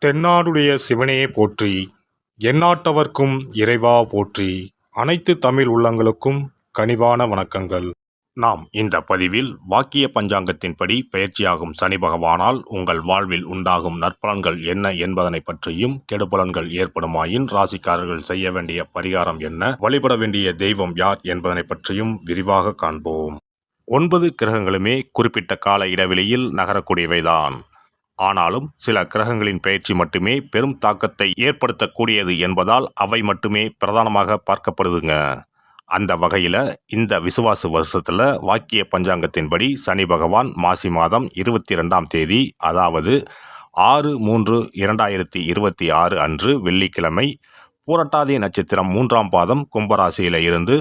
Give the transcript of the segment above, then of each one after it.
தென்னாடுடைய சிவனே போற்றி, எந்நாட்டவர்க்கும் இறைவா போற்றி. அனைத்து தமிழ் உள்ளங்களுக்கும் கனிவான வணக்கங்கள். நாம் இந்த பதிவில் வாக்கிய பஞ்சாங்கத்தின்படி பயிற்சியாகும் சனி பகவானால் உங்கள் வாழ்வில் உண்டாகும் நற்பலன்கள் என்ன என்பதனை பற்றியும், கெடுபலன்கள் ஏற்படுமாயின் ராசிக்காரர்கள் செய்ய வேண்டிய பரிகாரம் என்ன, வழிபட வேண்டிய தெய்வம் யார் என்பதனை பற்றியும் விரிவாக காண்போம். 9 கிரகங்களுமே குறிப்பிட்ட கால இடைவெளியில் நகரக்கூடியவைதான். ஆனாலும் சில கிரகங்களின் பெயர்ச்சி மட்டுமே பெரும் தாக்கத்தை ஏற்படுத்தக்கூடியது என்பதால் அவை மட்டுமே பிரதானமாக பார்க்கப்படுதுங்க. அந்த வகையில் இந்த விசுவாச வருஷத்தில் வாக்கிய பஞ்சாங்கத்தின்படி சனி பகவான் மாசி மாதம் 22ஆம் தேதி, அதாவது 6/3/2026 அன்று வெள்ளிக்கிழமை, பூரட்டாதி நட்சத்திரம் 3ஆம் பாதம் கும்பராசியில் இருந்து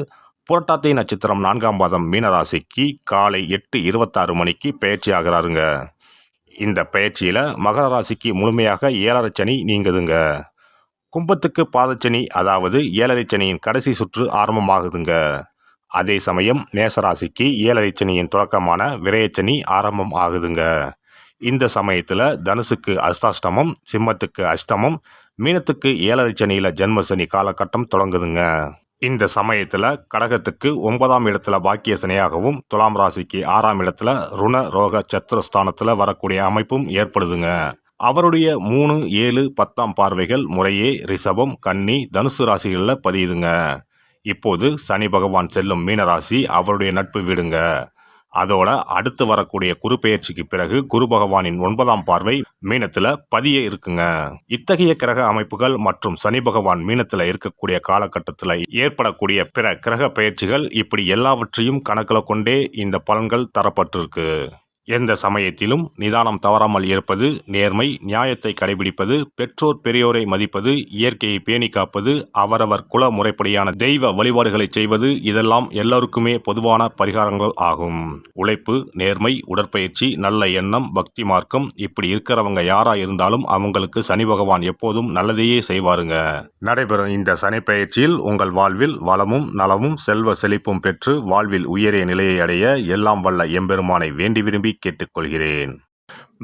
புரட்டாதி நட்சத்திரம் 4ஆம் பாதம் மீனராசிக்கு காலை 8:26 மணிக்கு பெயர்ச்சி ஆகிறாருங்க. இந்த பயிற்சியில் மகர ராசிக்கு முழுமையாக 7.5 சனி நீங்குதுங்க. கும்பத்துக்கு பாதச்சனி, அதாவது 7.5 சனியின் கடைசி சுற்று ஆரம்பமாகுதுங்க. அதே சமயம் மேசராசிக்கு 7.5 சனியின் தொடக்கமான விரயச்சனி ஆரம்பம் ஆகுதுங்க. இந்த சமயத்தில் தனுசுக்கு அஷ்டாஷ்டமம், சிம்மத்துக்கு அஷ்டமம், மீனத்துக்கு 7.5 சனியில் ஜென்மசனி காலகட்டம் தொடங்குதுங்க. இந்த சமயத்தில் கடகத்துக்கு 9ஆம் இடத்துல பாக்கிய சனியாகவும், துலாம் ராசிக்கு 6ஆம் இடத்துல ருண ரோக சத்துருஸ்தானத்தில் வரக்கூடிய அமைப்பும் ஏற்படுதுங்க. அவருடைய 3, 7, 10ஆம் பார்வைகள் முறையே ரிஷபம், கன்னி, தனுசு ராசிகளில் பதியுதுங்க. இப்போது சனி பகவான் செல்லும் மீனராசி அவருடைய நட்பு வீடுங்க. அதோட அடுத்து வரக்கூடிய குரு பெயர்ச்சிக்கு பிறகு குரு பகவானின் 9ஆம் பார்வை மீனத்துல பதிய இருக்குங்க. இத்தகைய கிரக அமைப்புகள் மற்றும் சனி பகவான் மீனத்துல இருக்கக்கூடிய காலகட்டத்தில் ஏற்படக்கூடிய பிற கிரக பெயர்ச்சிகள், இப்படி எல்லாவற்றையும் கணக்கில் கொண்டே இந்த பலன்கள் தரப்பட்டிருக்கு. எந்த சமயத்திலும் நிதானம் தவறாமல் இருப்பது, நேர்மை, நியாயத்தை கடைபிடிப்பது, பெற்றோர் பெரியோரை மதிப்பது, இயற்கையை பேணி காப்பது, அவரவர் குல முறைப்படியான தெய்வ வழிபாடுகளை செய்வது, இதெல்லாம் எல்லோருக்குமே பொதுவான பரிகாரங்கள் ஆகும். உழைப்பு, நேர்மை, உடற்பயிற்சி, நல்ல எண்ணம், பக்தி மார்க்கம், இப்படி இருக்கிறவங்க யாரா இருந்தாலும் அவங்களுக்கு சனி பகவான் எப்போதும் நல்லதையே செய்வாருங்க. நடைபெறும் இந்த சனி பயிற்சியில் உங்கள் வாழ்வில் வளமும் நலமும் செல்வ செழிப்பும் பெற்று வாழ்வில் உயரிய நிலையை அடைய எல்லாம் வல்ல எம்பெருமானை வேண்டி விரும்பி கேட்டுக்கொள்கிறேன்.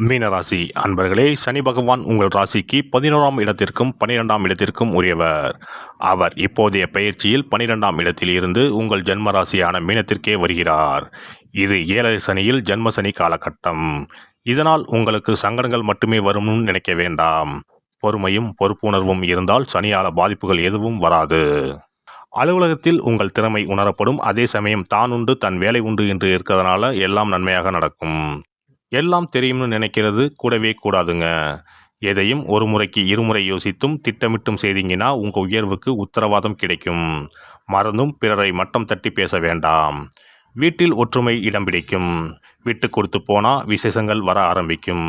மீனராசி அன்பர்களே, சனி பகவான் உங்கள் ராசிக்கு 11ஆம் இடத்திற்கும் 12ஆம் இடத்திற்கும் உரியவர். அவர் இப்போதைய பயிற்சியில் 12ஆம் இடத்தில் இருந்து உங்கள் ஜென்ம ராசியான மீனத்திற்கே வருகிறார். இது 7.5 சனியில் ஜென்மசனி காலகட்டம். இதனால் உங்களுக்கு சங்கடங்கள் மட்டுமே வரும்னு நினைக்க வேண்டாம். பொறுமையும் பொறுப்புணர்வும் இருந்தால் சனியால பாதிப்புகள் எதுவும் வராது. அலுவலகத்தில் உங்கள் திறமை உணரப்படும். அதே சமயம் தான் உண்டு தன் வேலை உண்டு என்று இருக்கிறதுனால எல்லாம் நன்மையாக நடக்கும். எல்லாம் தெரியும்னு நினைக்கிறது கூடவே கூடாதுங்க. எதையும் ஒரு முறைக்கு இருமுறை யோசித்தும் திட்டமிட்டும் செய்தீங்கன்னா உங்கள் உயர்வுக்கு உத்தரவாதம் கிடைக்கும். மறந்தும் பிறரை மட்டம் தட்டி பேச வேண்டாம். வீட்டில் ஒற்றுமை இடம் பிடிக்கும். விட்டு கொடுத்து போனால் விசேஷங்கள் வர ஆரம்பிக்கும்.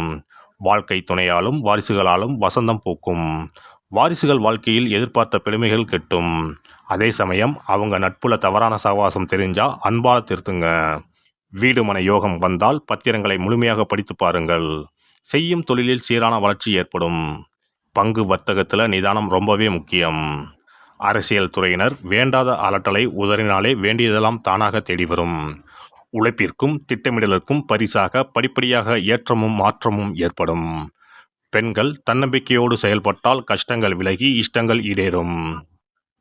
வாழ்க்கை துணையாலும் வாரிசுகளாலும் வசந்தம் பூக்கும். வாரிசுகள் வாழ்க்கையில் எதிர்பார்த்த பெருமைகள் கெட்டும். அதே சமயம் அவங்க நட்புல தவறான சகவாசம் தெரிஞ்சா அன்பால திருத்துங்க. வீடு மனை யோகம் வந்தால் பத்திரங்களை முழுமையாக படித்து பாருங்கள். செய்யும் தொழிலில் சீரான வளர்ச்சி ஏற்படும். பங்கு வர்த்தகத்தில் நிதானம் ரொம்பவே முக்கியம். அரசியல் துறையினர் வேண்டாத அலட்டலை உதறினாலே வேண்டியதெல்லாம் தானாக தேடி வரும். உழைப்பிற்கும் திட்டமிடலுக்கும் பரிசாக படிப்படியாக ஏற்றமும் மாற்றமும் ஏற்படும். பெண்கள் தன்னம்பிக்கையோடு செயல்பட்டால் கஷ்டங்கள் விலகி இஷ்டங்கள் ஈடேறும்.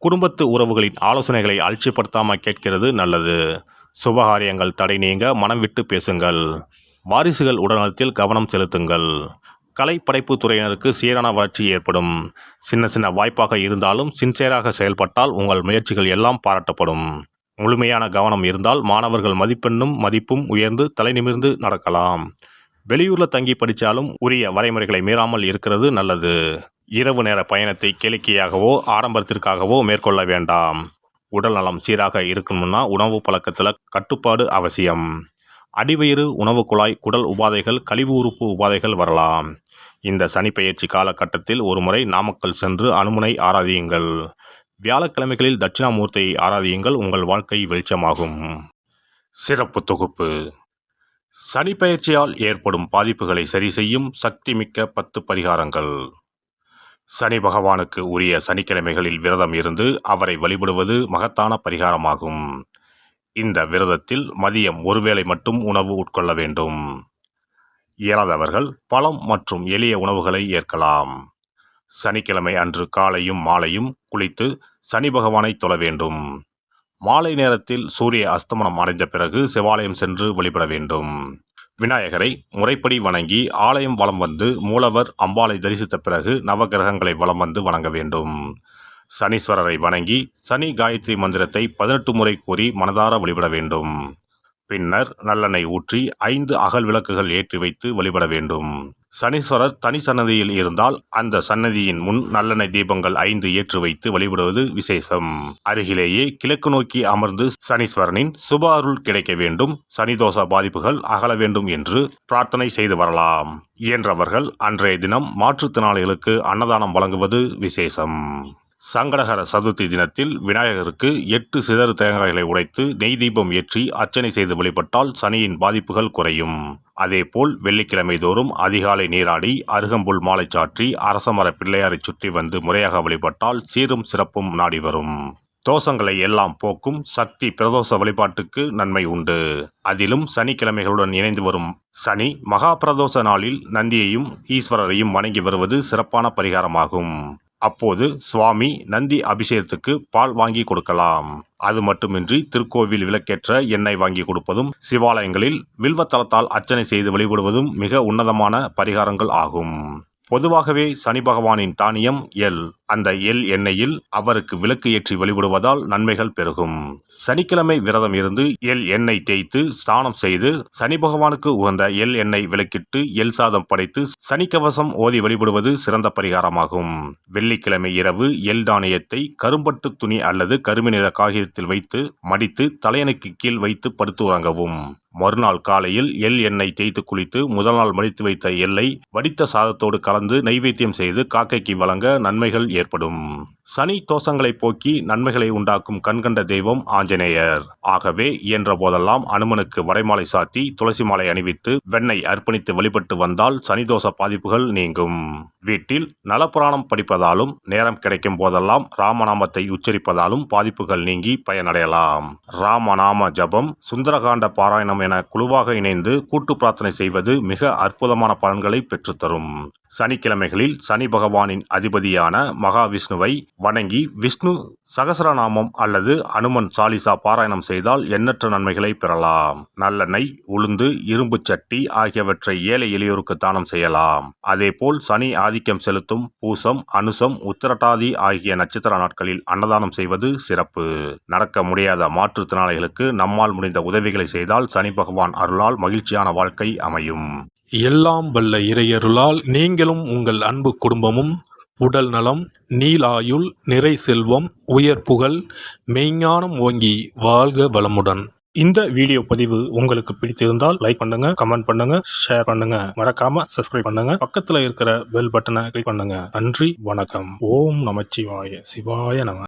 குடும்பத்து உறவுகளின் ஆலோசனைகளை அலட்சியப்படுத்தாமல் கேட்கிறது நல்லது. சுபகாரியங்கள் தடை நீங்க மனம் விட்டு பேசுங்கள். வாரிசுகள் உடல்நலத்தில் கவனம் செலுத்துங்கள். கலை படைப்பு துறையினருக்கு சீரான வளர்ச்சி ஏற்படும். சின்ன சின்ன வாய்ப்பாக இருந்தாலும் சின்சியராக செயல்பட்டால் உங்கள் முயற்சிகள் எல்லாம் பாராட்டப்படும். முழுமையான கவனம் இருந்தால் மாணவர்கள் மதிப்பும் உயர்ந்து தலை நிமிர்ந்து நடக்கலாம். வெளியூரில் தங்கி படித்தாலும் உரிய வரைமுறைகளை மீறாமல் இருக்கிறது நல்லது. இரவு நேர பயணத்தை கேளிக்கையாகவோ ஆடம்பரத்திற்காகவோ மேற்கொள்ள வேண்டாம். உடல் நலம் சீராக இருக்கணும்னா உணவு பழக்கத்தில் கட்டுப்பாடு அவசியம். அடிவயிறு, உணவு குழாய், குடல் உபாதைகள், கழிவு உறுப்பு உபாதைகள் வரலாம். இந்த சனி பெயர்ச்சி காலகட்டத்தில் ஒருமுறை நாமக்கல் சென்று அனுமனை ஆராதியுங்கள். வியாழக்கிழமைகளில் தட்சிணாமூர்த்தியை ஆராதியுங்கள். உங்கள் வாழ்க்கை வெளிச்சமாகும். சிறப்பு தொகுப்பு: சனி பெயர்ச்சியால் ஏற்படும் பாதிப்புகளை சரி செய்யும் சக்தி மிக்க 10 பரிகாரங்கள். சனி பகவானுக்கு உரிய சனிக்கிழமைகளில் விரதம் இருந்து அவரை வழிபடுவது மகத்தான பரிகாரமாகும். இந்த விரதத்தில் மதியம் ஒருவேளை மட்டும் உணவு உட்கொள்ள வேண்டும். இயலாதவர்கள் பழம் மற்றும் எளிய உணவுகளை ஏற்கலாம். சனிக்கிழமை அன்று காலையும் மாலையும் குளித்து சனி பகவானை தொழ வேண்டும். மாலை நேரத்தில் சூரிய அஸ்தமனம் அடைந்த பிறகு சிவாலயம் சென்று வழிபட வேண்டும். விநாயகரை முறைப்படி வணங்கி ஆலயம் வலம் வந்து மூலவர் அம்பாளை தரிசித்த பிறகு நவகிரகங்களை வலம் வந்து வணங்க வேண்டும். சனீஸ்வரரை வணங்கி சனி காயத்ரி மந்திரத்தை 18 முறை கூறி மனதார வழிபட வேண்டும். பின்னர் நல்லெண்ணெய் ஊற்றி 5 அகல் விளக்குகள் ஏற்றி வைத்து வழிபட வேண்டும். சனீஸ்வரர் தனி சன்னதியில் இருந்தால் அந்த சன்னதியின் முன் நல்லெண்ணெய் தீபங்கள் 5 ஏற்றி வைத்து வழிபடுவது விசேஷம். அருகிலேயே கிழக்கு நோக்கி அமர்ந்து சனீஸ்வரனின் சுப அருள் கிடைக்க வேண்டும், சனிதோஷ பாதிப்புகள் அகல வேண்டும் என்று பிரார்த்தனை செய்து வரலாம். இயன்றவர்கள் அன்றைய தினம் மாற்றுத்திறனாளிகளுக்கு அன்னதானம் வழங்குவது விசேஷம். சங்கடகர சதுர்த்தி தினத்தில் விநாயகருக்கு 8 சிதறு தேங்காய்களை உடைத்து நெய் தீபம் ஏற்றி அர்ச்சனை செய்து வழிபட்டால் சனியின் பாதிப்புகள் குறையும். அதேபோல் வெள்ளிக்கிழமை தோறும் அதிகாலை நீராடி அருகம்புல் மாலை சாற்றி அரசமர பிள்ளையாரை சுற்றி வந்து முறையாக வழிபட்டால் சீரும் சிறப்பும் நாடி வரும். தோஷங்களை எல்லாம் போக்கும் சக்தி பிரதோஷ வழிபாட்டுக்கு நன்மை உண்டு. அதிலும் சனிக்கிழமைகளுடன் இணைந்து வரும் சனி மகா பிரதோஷ நாளில் நந்தியையும் ஈஸ்வரரையும் வணங்கி வருவது சிறப்பான பரிகாரமாகும். அப்போது சுவாமி நந்தி அபிஷேகத்துக்கு பால் வாங்கி கொடுக்கலாம். அது மட்டுமின்றி திருக்கோவில் விளக்கேற்ற எண்ணெய் வாங்கி கொடுப்பதும் சிவாலயங்களில் வில்வத்தலத்தால் அர்ச்சனை செய்து வழிபடுவதும் மிக உன்னதமான பரிகாரங்கள் ஆகும். பொதுவாகவே சனி பகவானின் தானியம் எள். அந்த எள் எண்ணெயில் அவருக்கு விளக்கு ஏற்றி வழிபடுவதால் நன்மைகள் பெருகும். சனிக்கிழமை விரதம் இருந்து எள் எண்ணெய் தேய்த்து ஸ்நானம் செய்து சனி பகவானுக்கு உகந்த எள் எண்ணெய் விளக்கிட்டு எள் சாதம் படைத்து சனிக்கவசம் ஓதி வழிபடுவது சிறந்த பரிகாரமாகும். வெள்ளிக்கிழமை இரவு எள் தானியத்தை கரும்பட்டு துணி அல்லது கருமை நிற காகிதத்தில் வைத்து மடித்து தலையணைக்கு கீழ் வைத்து படுத்து உறங்கவும். மறுநாள் காலையில் எள் எண்ணெய் தேய்த்து குளித்து முதல் நாள் மடித்து வைத்த எள்ளை வடித்த சாதத்தோடு கலந்து நைவேத்தியம் செய்து காக்கைக்கு வழங்க நன்மைகள் ஏற்படும். சனி தோஷங்களை போக்கி நன்மைகளை உண்டாக்கும் கண்கண்ட தெய்வம் ஆஞ்சநேயர். ஆகவே இயன்ற போதெல்லாம் அனுமனுக்கு வரைமாலை சாத்தி துளசி மாலை அணிவித்து வெண்ணெய் அர்ப்பணித்து வழிபட்டு வந்தால் சனிதோஷ பாதிப்புகள் நீங்கும். வீட்டில் நலப்புராணம் படிப்பதாலும் நேரம் கிடைக்கும் போதெல்லாம் ராமநாமத்தை உச்சரிப்பதாலும் பாதிப்புகள் நீங்கி பயனடையலாம். ராமநாம ஜபம், சுந்தரகாண்ட பாராயணம் என குழுவாக இணைந்து கூட்டு பிரார்த்தனை செய்வது மிக அற்புதமான பலன்களை பெற்றுத்தரும். சனிக்கிழமைகளில் சனி பகவானின் அதிபதியான மகாவிஷ்ணுவை வணங்கி விஷ்ணு சகசரநாமம் அல்லது அனுமன் சாலிசா பாராயணம் செய்தால் எண்ணற்ற நன்மைகளை பெறலாம். நல்லெண்ணெய், உளுந்து, இரும்பு சட்டி ஆகியவற்றை ஏழை எளியோருக்கு தானம் செய்யலாம். அதேபோல் சனி ஆதிக்கம் செலுத்தும் பூசம், அனுசம், உத்திரட்டாதி ஆகிய நட்சத்திர நாட்களில் அன்னதானம் செய்வது சிறப்பு. நடக்க முடியாத மாற்றுத்திறனாளிகளுக்கு நம்மால் முடிந்த உதவிகளை செய்தால் சனி பகவான் அருளால் மகிழ்ச்சியான வாழ்க்கை அமையும். எல்லாம் வல்ல இறையருளால் நீங்களும் உங்கள் அன்பு குடும்பமும் உடல் நலம், நீலாயுள், நிறை செல்வம், உயர் புகழ், மெய்ஞானம் ஓங்கி வாழ்க வளமுடன். இந்த வீடியோ பதிவு உங்களுக்கு பிடித்திருந்தால் லைக் பண்ணுங்க, கமெண்ட் பண்ணுங்க, ஷேர் பண்ணுங்க, மறக்காம சப்ஸ்கிரைப் பண்ணுங்க, பக்கத்துல இருக்கிற பெல் பட்டனை கிளிக் பண்ணுங்க. நன்றி, வணக்கம். ஓம் நமச்சிவாய. சிவாய நம.